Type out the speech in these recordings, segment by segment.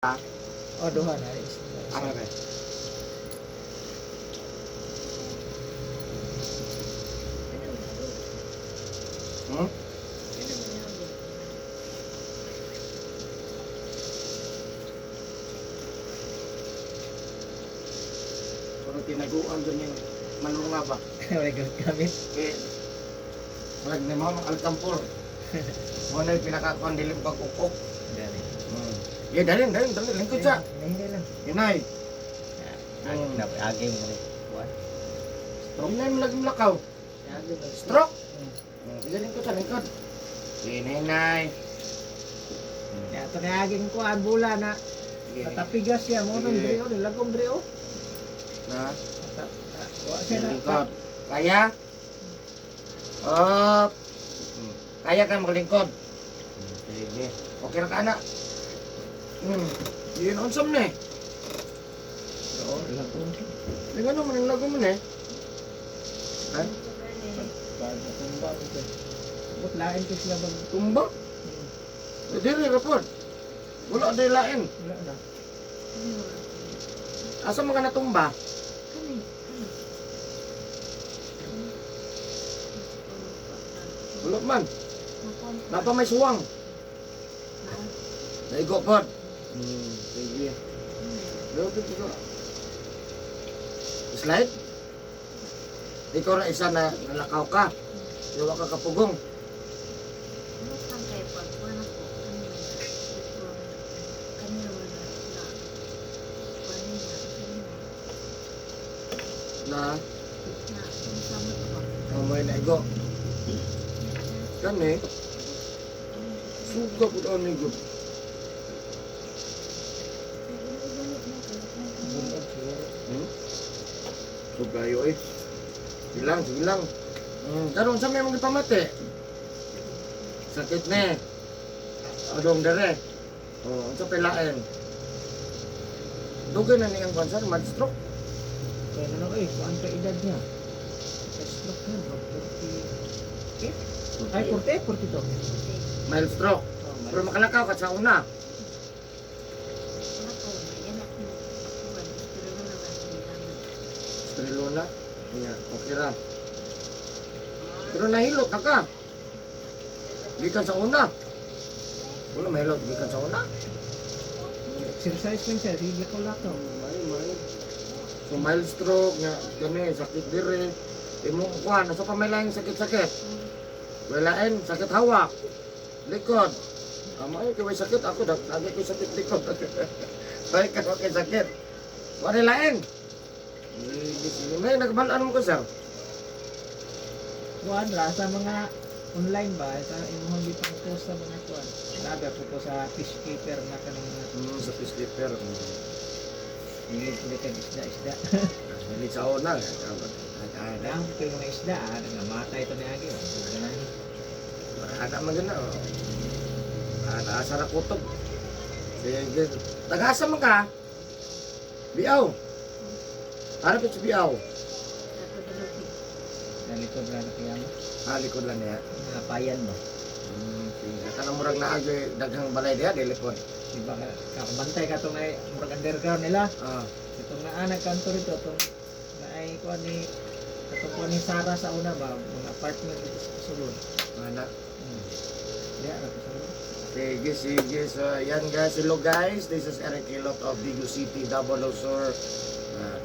Oh, duha na. Ano ba? Hmm? Pero tinaguan dun yung malunga ba? Wala gamit. Eh, wag ni Mama Alcampur. Muna yung pinakakuan dilim pag-ukok. Dali. Ya, dalhin, lingkod siya. Hindi lang. Inay. Agay mo rin. Inay mo lagi lakaw. Agay mo. Stroke. Sige, lingkod siya, lingkod. Inay. Ito na aging ko, bula na. Matapigas siya mo nung Sige. drio, nilagong drio. Na, Wa siya na. lingkod. Kaya? Up. Kaya ka maglingkod. Sige. Okay na ka, anak. Yun, onsam na eh. Oo, lagong. Di ba naman yung lago mo na eh? Ha? Tumba ko siya. Ba't lain ko sila bag... Tumba? Diri, rapod. Wala di lain. Wala na. Asa mga natumba? Wala man. Napa may suwang. Naigo pod. Sige. Lupit ko. Slide? Ikaw na isa na nalakaw ka. Iwa ka kapugong. Na may naigo. Kani? Suga po daw naigo. Bulag siguro. Suga yun eh. Sige lang. Karon sa may mga pamati. Sakit ne. Adong dere. Oh, sa pelain. Dugay na niyang konser, mad stroke. Kaya na lang kuhaan pa edad niya. Stroke na, 40. Ay, 42. Mild stroke. Pero makalakaw ka sa una. Strilona. Yeah, okay ra. Pero nahilot na ka. Gikan sa una. Wala mahilot, gikan sa una. Exercise lang siya, hindi ko lakaw. May. So mild stroke, nga, gani, sakit dire. Imong kuhan, nasa pa may laing sakit-sakit. Walain, sakit hawak. Likod. Amay, kaway sakit ako, lagi ko sakit likod. Baik ka, okay sakit. Wala lain. May nagbalaan mo ko, sir. Kuhaan ra sa mga online ba, sa imong gipang post sa mga kuhaan. Labi ko sa Fishkeeper na kanang Sa peacekeeper. hindi ka isda. Malit sa una. Lang ko yung mga isda, nangamatay ito ni Agi. Ada magana. Ada asara kutob. Sige. Tagasa man ka. Biaw. Harap sa biaw. Nalikod lang na kaya mo. Likod lang niya. Napayan mo. Sige. Kanang murag na agi daghang balay diha likod. Diba kakabantay ka itong na murag underground nila. Ah. Itong naanag kanto rito, itong na ay kuha ni itong kuha ni Sarah sa una ba, mga apartment dito sa Kasulod. Mana. Diya, na Kasulod. Sige. So, yan guys. Hello guys. This is Eric Hilot of Bigo City, Davao Sur.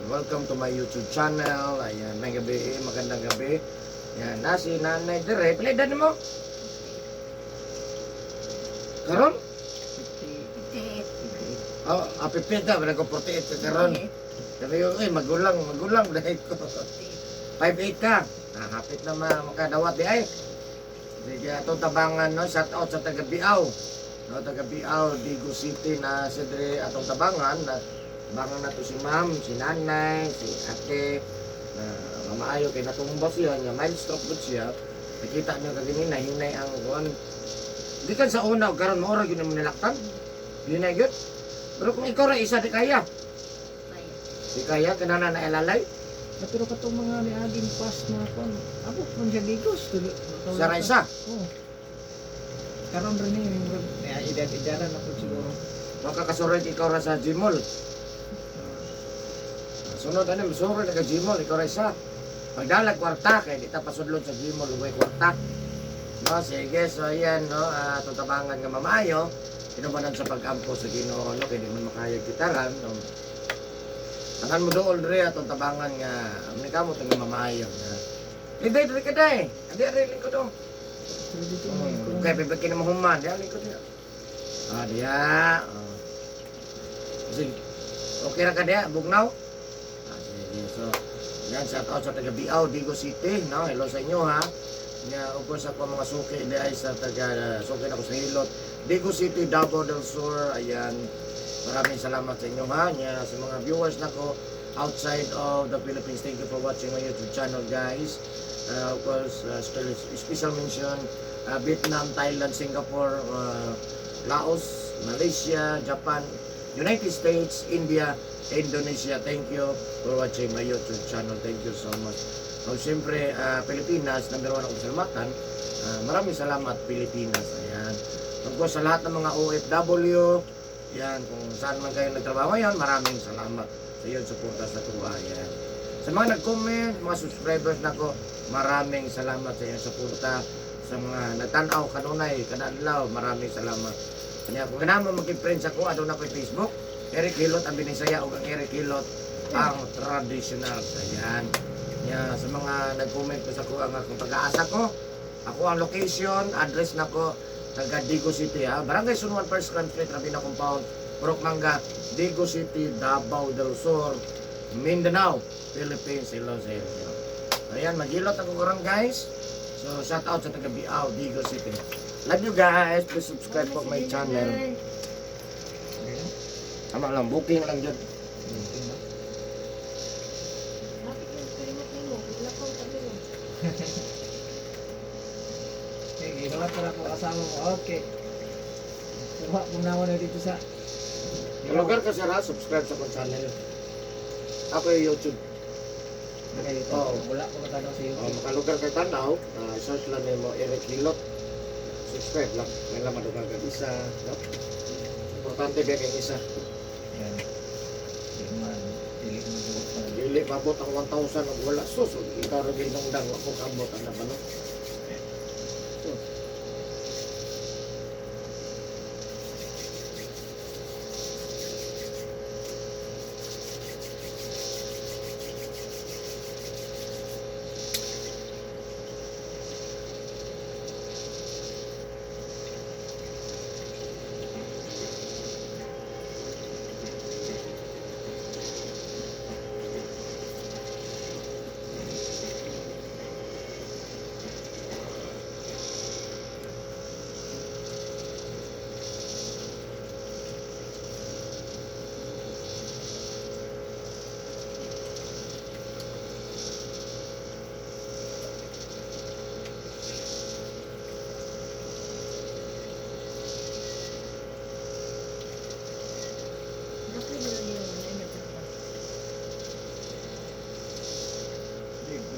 Welcome to my YouTube channel. Ayan, may gabi, magandang gabi. Yan, nasi nanay dire. Pilidan mo. Karon? 58. Oh, apipit ka. Wala ko 48 ka karon. Sabi ko, magulang dahil ko. 5'8 ka. Hapit na makadawat di ay. Sige, atong tabangan, no? Shout out sa taga Biaw. No, taga Biaw, Bigo City na sidre atong tabangan. Tabangan na to si ma'am, si nanay, si ate. Mamaayo kay natumba siya, nga mild stroke gud siya. Nakita niyo kagini na hinay ang kuan. Di kan sa una, karon mo ora gyud mo nilaktan. Hinay gyud. Pero kung ikaw ra isa di kaya. Di kaya kanana na ilalay. Pero katong mga niaging pas na kuan, abot man siya digos. Sa ra isa. Oo. Karon rin yung edad-edaran na po siguro. makakasurod ikaw ra sa Gmall. Sunod ano, masurod ka Gmall, ikaw ra isa. Pagdalag kwarta, kaya di ta pasudlod sa Gmall, umay kwarta. No, sige, so yan, no, tutabangan nga mamayo, inumanan sa pag-ampo sa Ginoo, no, kaya di man makayag kitaran, no. Tanan mo doon, Dre, atong tabangan nga, amin ka mo itong mamayo. Hindi, Dre ka da eh. Hindi, rin ko doon. Kaya pipagkin na mahuman, di alin ko diya. Diya. Sige, okay na ka diya, bugnaw? Sige, so, yan, shout out sa taga Biao, Digo City, no, hello sa inyo ha. Nga, of course, ako mga suki, di ay sa taga, suki na ko sa Hilot. Digo City, Davao del Sur, ayan. Maraming salamat sa inyo ha. Nga, sa mga viewers na ko outside of the Philippines, thank you for watching my YouTube channel, guys. Of course, special mention, Vietnam, Thailand, Singapore, Laos, Malaysia, Japan, United States, India, Indonesia. Thank you for watching my YouTube channel. Thank you so much. So, siyempre, Pilipinas, number 1 akong salamatan. Maraming salamat, Pilipinas. Ayan. Of course, sa lahat ng mga OFW, yan, kung saan man kayo nagtrabaho yan, maraming salamat sa iyong suporta sa tuwa. Ayan. Sa mga nag-comment, mga subscribers na ko, maraming salamat sa iyong suporta. Sa mga nagtanaw kanunay, kadadlaw, maraming salamat. Kanya, kung naman mag-friends ako, ano na po Facebook, Eric Hilot ang Binisaya o ang Eric Hilot ang traditional. Ayan. Kanya, sa mga nag-comment ko sa ko, ang akong pag-aasa ko, ako ang location, address na ko, taga Digo City, ha? Barangay Sunuan First Country, Trabina Compound, Purok Manga, Digo City, Davao del Sur, Mindanao, Philippines. Hello sa inyo. Ayan, mag-ilot ako karang guys. So, shout out sa taga Biao, Digo City. Love you guys. Please subscribe po my channel. Tama lang, booking lang dyan. Okay, ihalat ko lang po kasama mo. Okay. Kuha po naman na dito sa... Kalugar ka sir ha, subscribe sa channel. Ako yung YouTube. Okay, dito. Oo. Wala ko matanong sa YouTube. Makalugar kay Tanaw, search lang mo Eric Hilot. Subscribe lang. May laman doon agad isa. No? Importante ba kay isa? Yan. Hindi man. Dili mo buot pa. Dili pabot ang 1,000 og wala sus. Ikaw rin ginungdang ako kabot ang naman. No?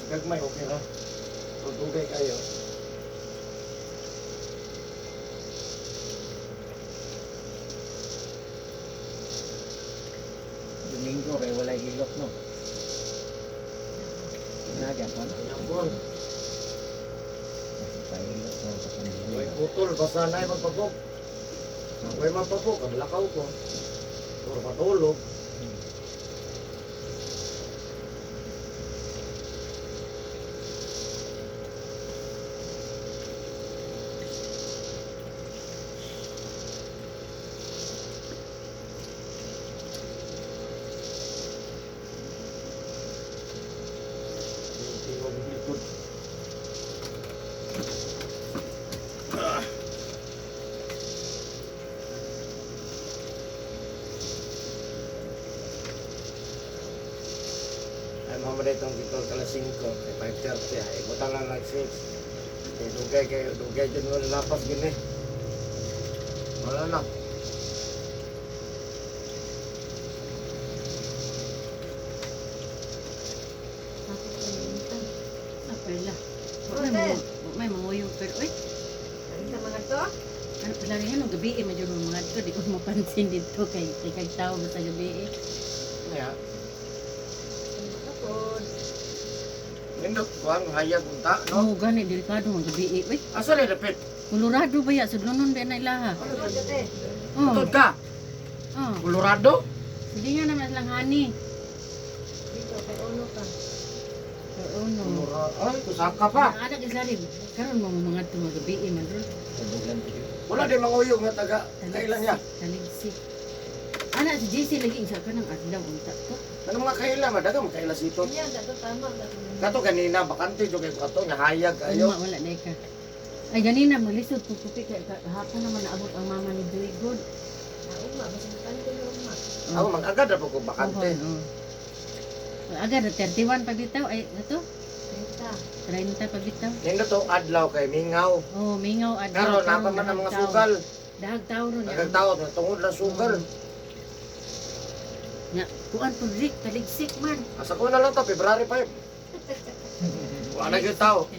Gagmay, okay na. Pag-ugay kayo. Domingo, kaya wala hilot, no? Nagyan po, no? Ayan po. Pahilot mo sa pandiyo. May putol, basta na yung magpapok. May magpapok, ang lakaw ko. Puro patulog. Ay, mamada itong kitol kalas 5, kay 5:30, ay butang lang like 6. Kay dugay dyan mo lapas gini. Wala na. Apela. May mga uyong pero oy. Sa mga to, Ano pala rin yung gabi medyo mga to. ko di ko mapansin dito kay kay tao ba sa gabi eh. Ya. Tapos, Nindot ko ang hayag unta, no? No, gani delikado ang gabi eh. Uy, Asa na dapit? Colorado ba ya sudlonon din na ilaha. ano ba dati? Oh. Tutod ka? Oh. Colorado? Hindi nga naman lang hani. Dito, kay Ono ka. Oo no. Colorado. Ay, kusaka pa. Ada gisalib. Karon mo mga tunga gabi eh man ron. Wala din manguyog nga taga. Kailan niya? Taligsik. Ana si JC lagi isa ka ng adlaw unta to. Ano mga kailan? Madaga mga kailan sito. Yan, dato tama. dato. Kato kanina, bakante jo kay kato, nahayag ayo. Ano wala na ka. Ay ganina malisod pupupi kay hapon naman naabot ang mama ni Joy Good. Nauma, basta kanto yung uma. Ako mag-agad na po ko bakante. Oh. Agad na 31 pa bitaw ay ato Renta. 30 pa bitaw. Hindi to adlaw kay mingaw. Oh, mingaw Karon adlaw. napa man ang mga sugal. Dahag taw ron ya. Nagtawag na tungod lang sugal. Nya, kuan pud rik taligsik man. Asa ko na lang to February 5. Wala na gyud tao.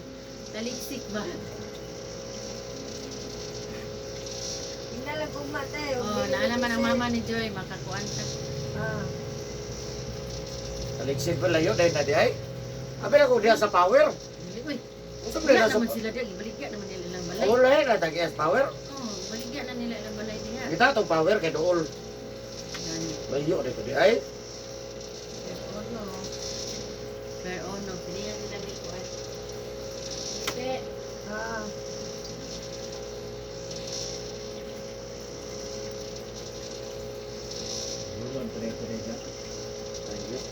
Taligsik ba? Hinalag uma tayo. Oh, naa naman ang mama ni Joy makakuan ta. Ah, Alexis Palayo dahil na di ay. Abi na ko diya sa power. Dili uy. Unsa Wala ba sa naman sila dili baligya naman nila lang balay. Wala na tag power. Oh, baligya na nila lang balay diha. Kita tong power kay dool. Gani. Layo dito di ay. kay Ono. Kaya ono kini nga nila bikuan. Te, Ah, Bulon pare-pare dyan. Ayun.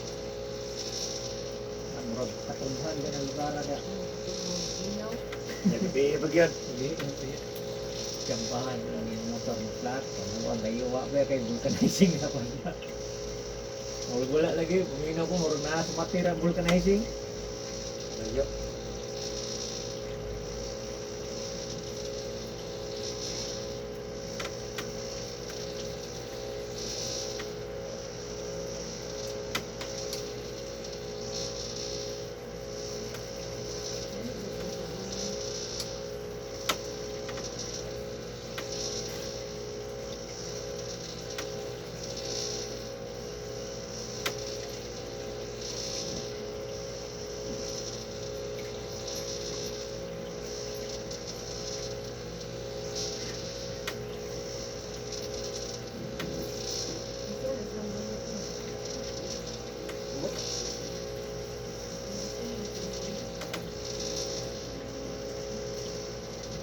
Ang murag katulhan ka ng lugar na. Ginaw. Nagbi bagyan. Hindi, hindi. Gampahan ko lang yung motor mo flat. Kamuan kayo, wala kay vulcanizing na pa niya. Wala lagi, puminaw ko, murag na sa matira vulcanizing. Layo.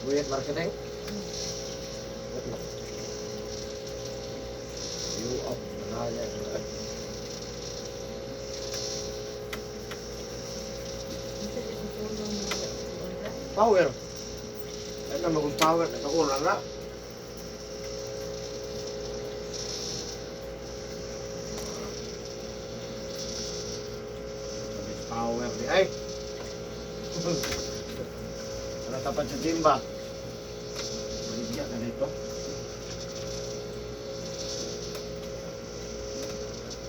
Buat marketing. You up naya. Power. Ano mo kung power na ulan na. Power di ay. Wala tapat sa timba. Baligya na dito.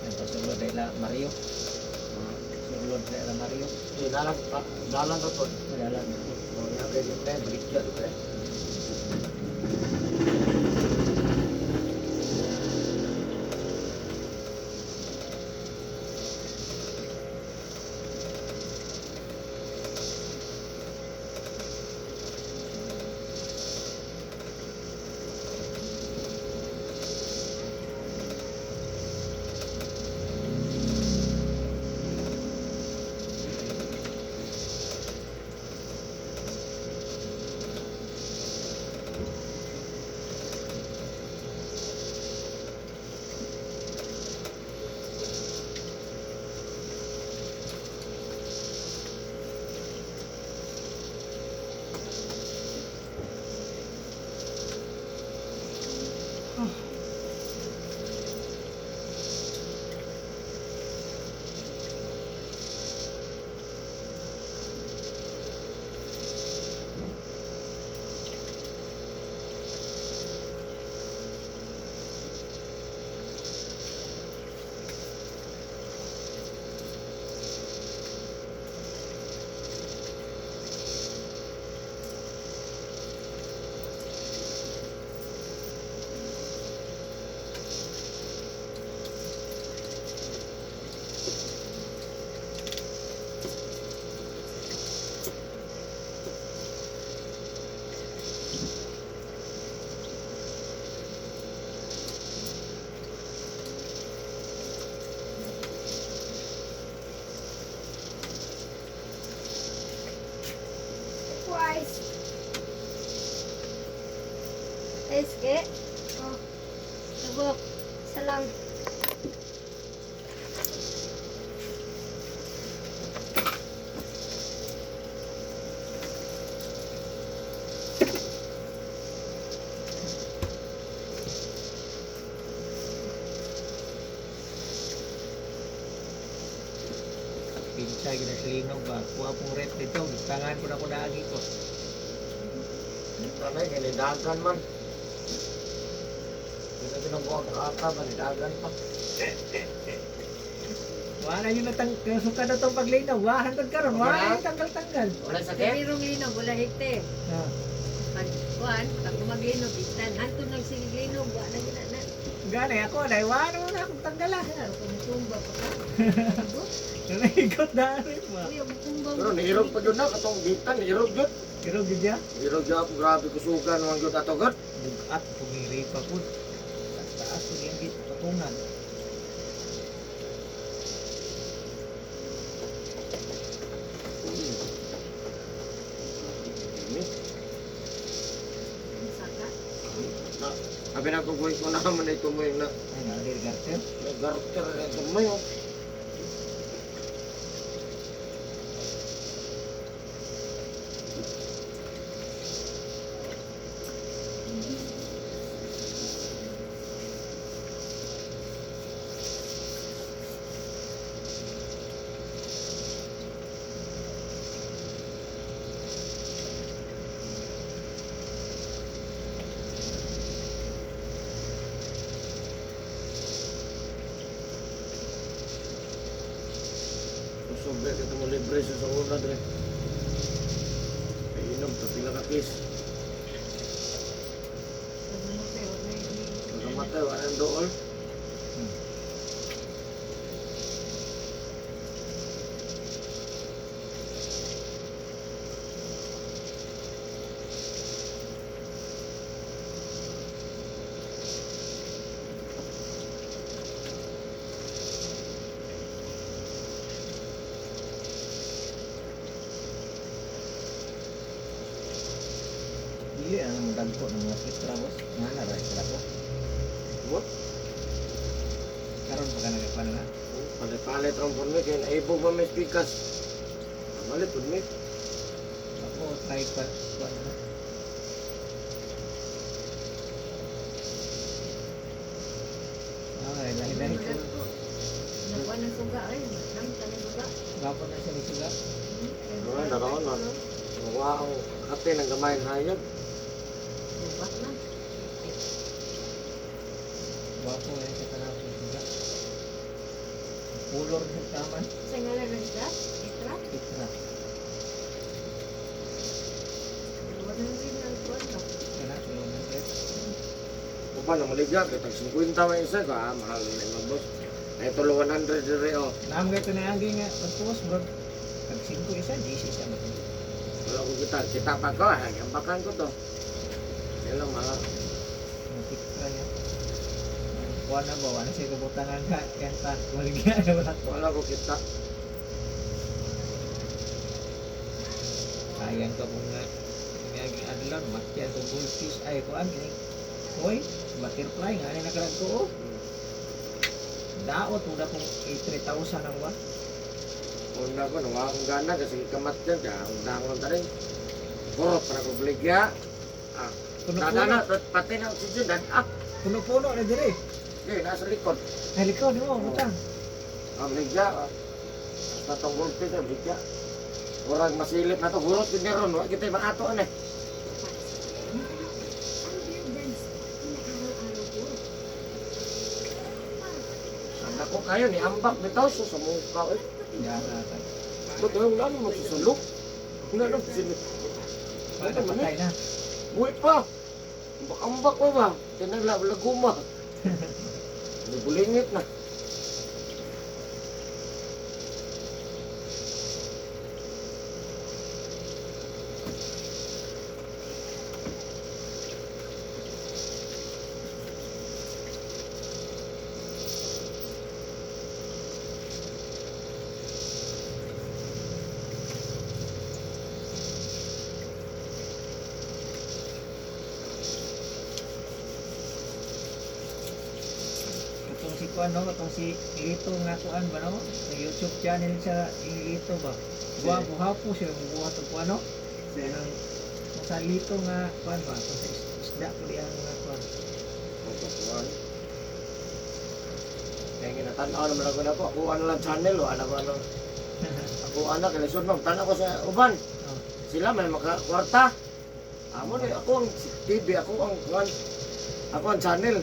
Ang pasulod ay la Mario. Sulod ay la Mario. Dalang to to. Madala na. Oh, ya kay dito baligya dito eh. Sige. Oh. Subok. Isa lang. Pinsay ginaslinog ba? Kuha pong rep dito. Tangan ko na ko naagi ko. Dito na ginidagan man. Dito ginagawa ka ata ba, nidagan pa. Wala yung suka na itong paglinaw. Wahan ka karon. Wala yung tanggal-tanggal. Wala sakit? Pero linog, wala higte. Ah. Pag kuhan, pag gumaglinog, itan. Hantun lang sige linog, wala na na. Gani ako. Dahil wala na akong tanggalan. Kaya, kung tumba pa ka. Subok. Nanahigot na rin mo. Kuya, tumba mo. Pero nihirog pa yun na, katong gitan, nihirog yun. Pero gidya. Nihirog yun ako, grabe kusugan naman yun ato god. Bugat. Pumiri pa po. Taas ko yung git. Patungan. Saka. Sabi na kukuhin ko na naman ito mo yung na Ay, nalir garter. garter ito mo yung. Sobrang kita mo libre sa una dre. Inom, tapila ka kiss. Pagkamatay, wala ang dool. Dili ang dagko ng mga kitra boss. Nga na rin sila ko. What? Karon pa ka nagpaano na. Palit-palit ang pormi, kaya naibog ba may spikas? Palit pormi. Ako try pa. Paano na. Ay, lahi-lahi ko. Nakuha ng suga ay. Nang tanong suga. Gapon na siya ni Suga. Ay, nakaon na. Nawa ang kate ng gamay ng hayag. Bubat na. Gwapo na siya tanawag ni Suga. Pulor sa taman. Sa ngalan ng siya, itra. Kitra. Wala na rin ang kuhan ka. Kana, tulong ng tres. O ba, namaligya, kaya tag 50 may isa ka, mahal na yung boss. Ay, tulo 100 dire, oh. Naam nga ito na agi nga. Pagpuwas bro. Pag 5 isa, 10 isa mo. Wala ko kita pa ko, hagambakan ko to. Yan lang, mga. Ang kitra niya. Kuha na ba? Wala siya kabutangan ka. Yan ta. Waligya na ba? Wala ko kita. Sayang ka kung nga. Naging adlan. Matya itong goldfish. Ay, kuhaan. Hoy, butterfly nga. Ano nakarag ko, oh. Daot mo na kung 3,000 ang ba? Una ko, nawa akong gana kasi kamat dyan, kaya ang dangon ta rin. Kurot, para ko bligya. Puno-puno. Pati na oxygen, Puno-puno na dire. Okay, nasa likod. Ay, likaw di mo. Butang. Bligya, natong gulpi na, bligya. Orang masilip na to, gurot din ron, wag kita makato ano eh. Sana ko kayo, ni ambak bitaw so sa mukha eh. Yan na. Ba't yung lalo magsusulok? Wala lang silip. Baka patay na. Buhay pa! Ambak pa ba? Tinagla, laguma. Nagulingit na. kuan no katong si Lito nga kuan ba no? Sa YouTube channel siya Lito ba? Buha po siya buhat og kuan no? Nang sa Lito nga kuan ba? Sa isda ko diyan nga kuan. Kuan. Kaya ginatanaw naman ako na po. Ako ano lang channel o alam mo ano. Ako anak, kailangan magtanaw ko sa uban. Oh. Sila may makakwarta. Amo ni ako ang TV, ako ang kuan. Ako ang channel.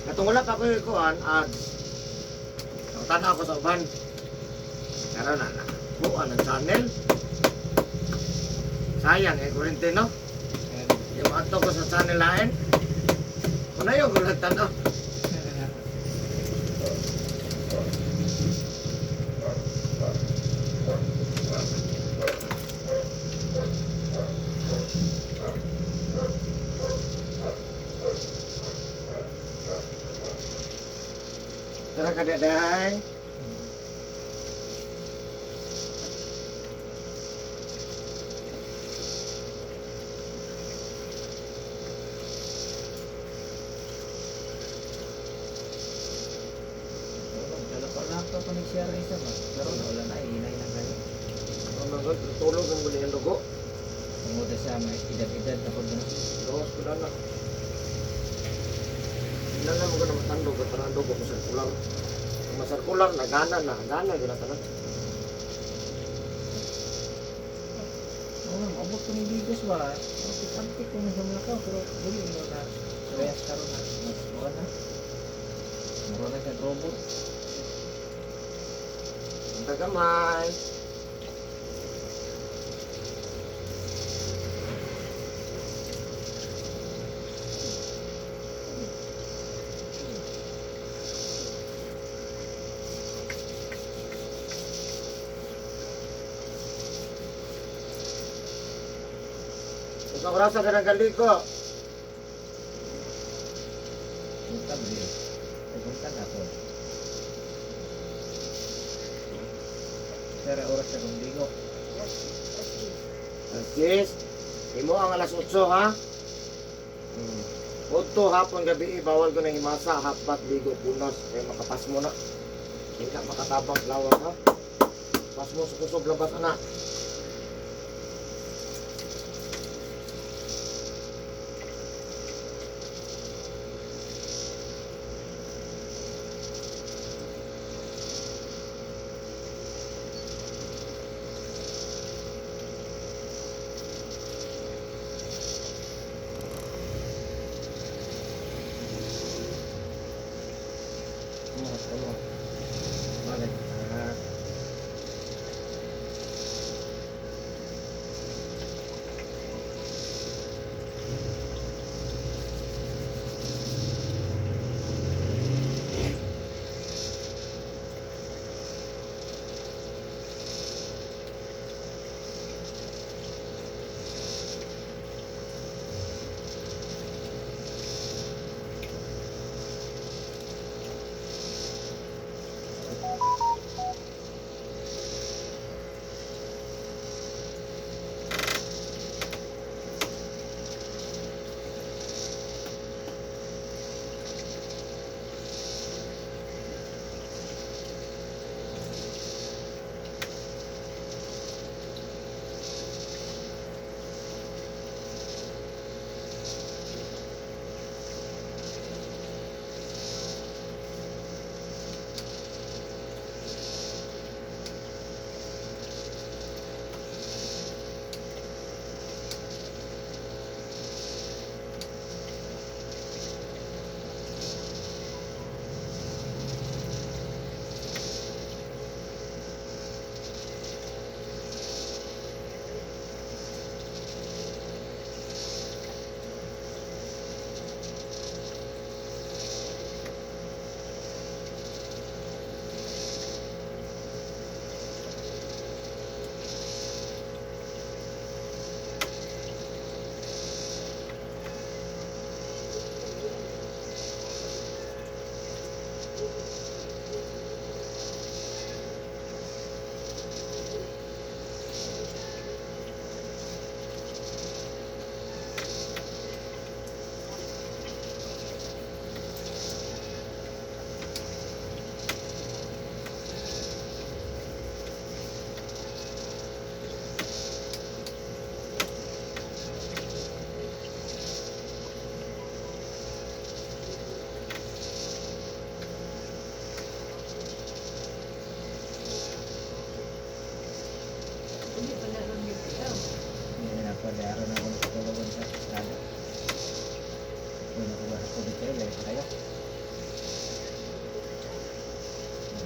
Katong wala pa ko yung kuan, ads. Tanaw ko sa uban. Karon na. Buwan ang channel. Sayang eh, kurente no? Yung ato ko sa channel lain. Kung na yung gulat tanaw. Tara ka daday. Kalapa-lapa pa ni siya rin isa ba? Pero wala na, hinay na ganyan. Tulog ang muli ng dugo. Tungod sa may edad-edad na po na. Gawas ko na. Ilan na mo ko na matandog at parang dugo ko sa kulang. Kung masarkular, nagana na. Gana, ginatanan. Oo, abot ko ng bigas ba? Antik-antik ko na sa mga kao, pero dili mo na. Reyes karon na. Mas buwan na. Mura na siya robot. Ang tagamay. Ikaw rasa ka ng galiko. Buntag din. Buntag ako. Pero oras sa kumbigo. Sis, imo ang alas 8 ha? Punto hapon gabi bawal ko na himasa, hapat, ligo, punas, kaya makapas mo na. Hindi ka makatabang lawas ha? Pas mo sa kusog labas anak. Ano? Bakit?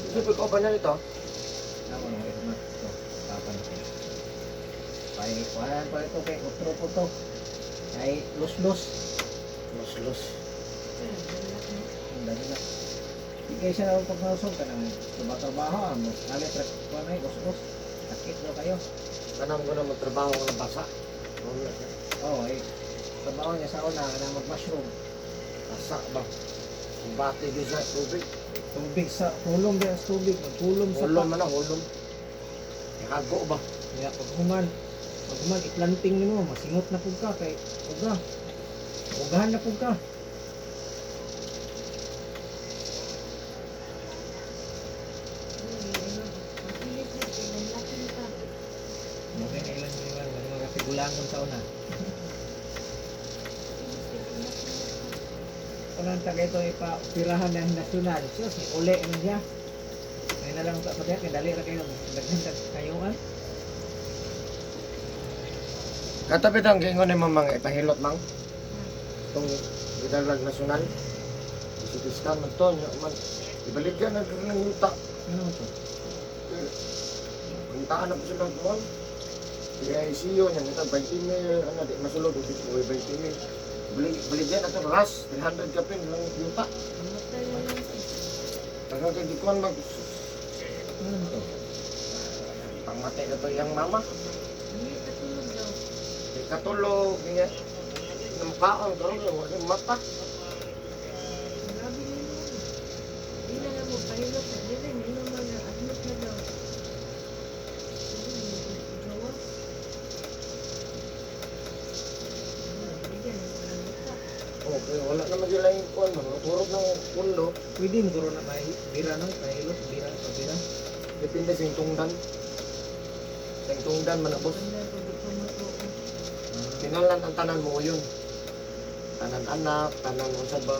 Sipag ko ba na nito? Ako nang irmat. Ito, papan ko. Kuhanan pa ito kay utro po to. Ay, lus-lus. Lus-lus. Ang dami na. Hindi siya na pagkasog ka ng trabaho. Alit, kuha na yung lus-lus. Sakit daw kayo. Kanang ko na magtrabaho ko ng basa. Oo, eh. Trabaho niya sa una na mag-mushroom. Basa ba? Ang bati din sa tubig. Tubig sa, hulong din sa tubig. Magkulong sa Hulom man ang hulom. Ikago ba? Kaya pag human, iplanting mo, masingot na pug ka kay uga. Ugahan na pug ka. Okay, ilan mo yung mga tigulangon sa una. Kanang taga ito ipa-pirahan ng nasyonal. Sus, ni uli man siya. Ngayon na lang ka pa kaya dali ra kayo. Daghan kayuan. Katapit ang gingon ni mamang ipahilot mang. Itong gidalag nasyonal. Isipiskan man to. Man. Ibaligyan na ng yuta. Ano to? Puntaan na po sila doon. Kaya ICU niya, nito 20 mil, ano, di masulod, 20 mil. Baligyan na ito, ras, 300 ka pin, lang yuta. Tagal kay Dikon mag... Ano to? Pangmatay na to yung mama. Di katulog, kaya... Nampaon, karoon, wala yung mata. Okay, wala naman sila yung kuwan, turog ng pundo. Pwede mo guro na may bira no? Kahilot, bira, pabira. Depende sa yung tungdan. Sa yung tungdan, manabos. Tinalan ang tanan mo yun. Tanan anak, tanan usab ba.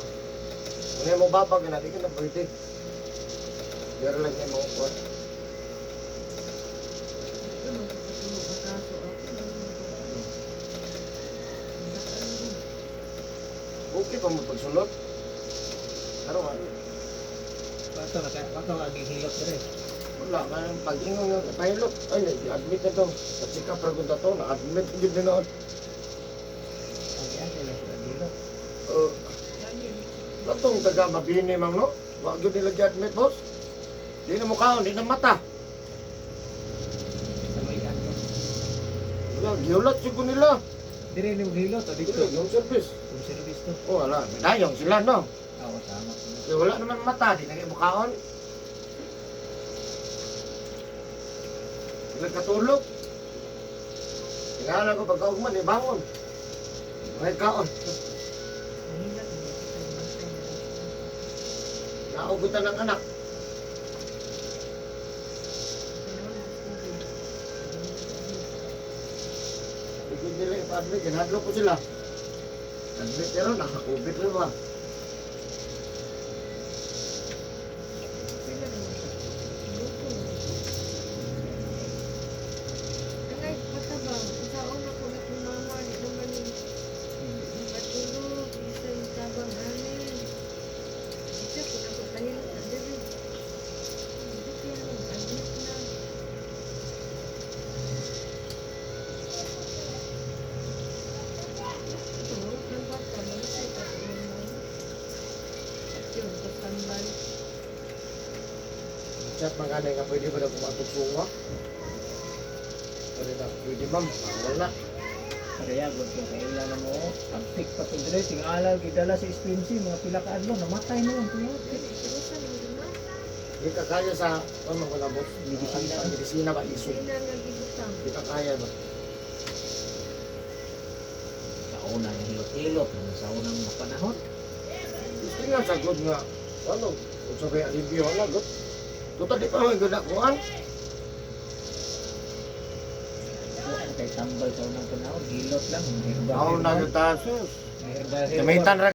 Kung mo babag na, di ka na pwede. Pero lang kayo mo kuwan. Okay pa mo pagsulot. Pero ano, Pato naghihilot ka rin. wala ka ng pag-ingon ng pilot. Ay, admit na to. Kasi ka pregunta to, na-admit ko yun na. Ang yan, kailan sila hilot. Batong taga mabini mang no? Wag yun nila admit, boss. Di na mukhaon, di na mata. Sa may ano. Wala, giulat siguro nila. Di rin yung hilot o dito. Dito, yung service. Kung sino gusto. Oh, wala. Medayong sila, no? Oo, tama. Kaya wala naman mata, di na kayo mukhaon. Nagkatulog. Tingala ko pagkaugman, ibangon. May kaon. Naugutan ng anak. Ikot nila ipa-admit, ginadlo ko sila. Admit pero nakakubit rin ba? Chat mga nga pwede ba na kumatog sunga? Pwede na, pwede ma'am. Wala. Kaya, good ko kailan na mo. Pagtik pa ito dire. Tingala, gidala sa SPMC. Mga pila ka adlo. Namatay mo ang tuyo. Hindi ka kaya sa, ano mga boss? Medisina. Medisina ba? Iso. Hindi ka kaya ba? Sa unang hilot-hilot. Sa unang panahon. Gusto nga sagod nga. Ano? Kung sabi alibyo, wala. Tuta di pa may ganda kuhan. Bukan kay tambal sa unang panahon. Hilot lang. Ako na yung tasos. Herbal. Gamitan ra